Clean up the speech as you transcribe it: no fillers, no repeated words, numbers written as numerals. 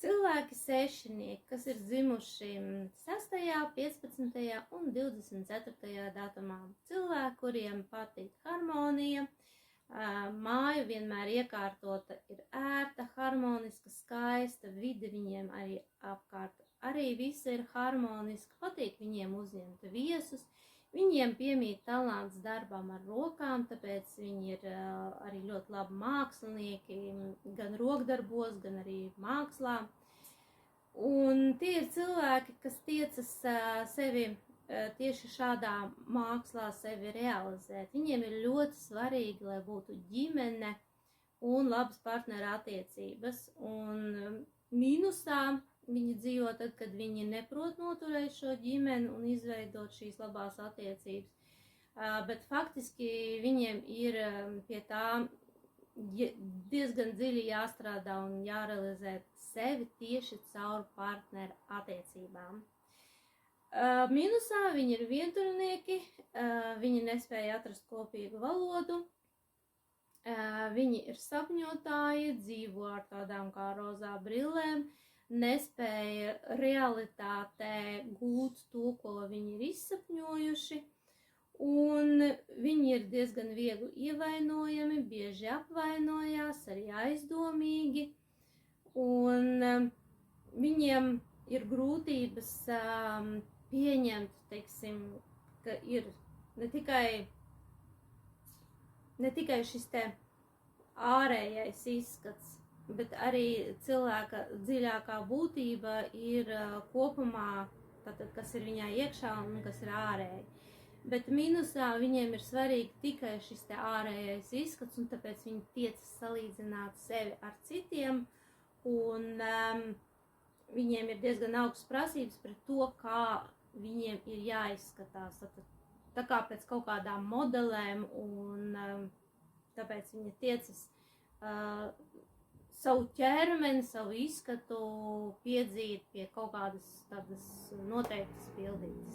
Cilvēki sešinieki, kas ir dzimuši 6., 15. un 24. datumā. Cilvēki, kuriem patīk harmonija, māja vienmēr iekārtota ir ērta, harmoniska, skaista, vide viņiem arī apkārt. Arī viss ir harmoniski, patīk viņiem uzņemt viesus. Viņiem piemīt talants darbam ar rokām, tāpēc viņi ir arī ļoti labi mākslinieki, gan rokdarbos, gan arī mākslā. Un tie ir cilvēki, kas tiecas sevi tieši šādā mākslā sevi realizēt. Viņiem ir ļoti svarīgi, lai būtu ģimene un labas partneru attiecības. Un mīnusā viņi dzīvo tad, kad viņi neprot noturēt šo ģimeni un izveidot šīs labās attiecības. Bet faktiski viņiem ir pie tā diezgan dziļi jāstrādā un jārealizē sevi tieši caur partneru attiecībām. Mīnusā viņi ir vientuļnieki, viņi nespēja atrast kopīgu valodu, viņi ir sapņotāji, dzīvo ar tādām kā rozā brillēm, nespēja realitātē gūt to, ko viņi ir izsapņojuši, un viņi ir diezgan viegli ievainojami, bieži apvainojās, arī aizdomīgi, un viņiem ir grūtības pieņemt, teiksim, ka ir ne tikai šis te ārējais izskats, bet arī cilvēka dziļākā būtība ir kopumā, tātad, kas ir viņā iekšā un kas ir ārēji. Bet mīnusā viņiem ir svarīgi tikai šis te ārējais izskats, un tāpēc viņi tiecas salīdzināt sevi ar citiem, un viņiem ir diezgan augstas prasības pret to, kā viņiem ir jāizskatās, tā kā pēc kaut kādām modelēm, un tāpēc viņi tiecas savu ķermeni, savu izskatu piedzīt pie kaut kādas tādas noteiktas pildītas.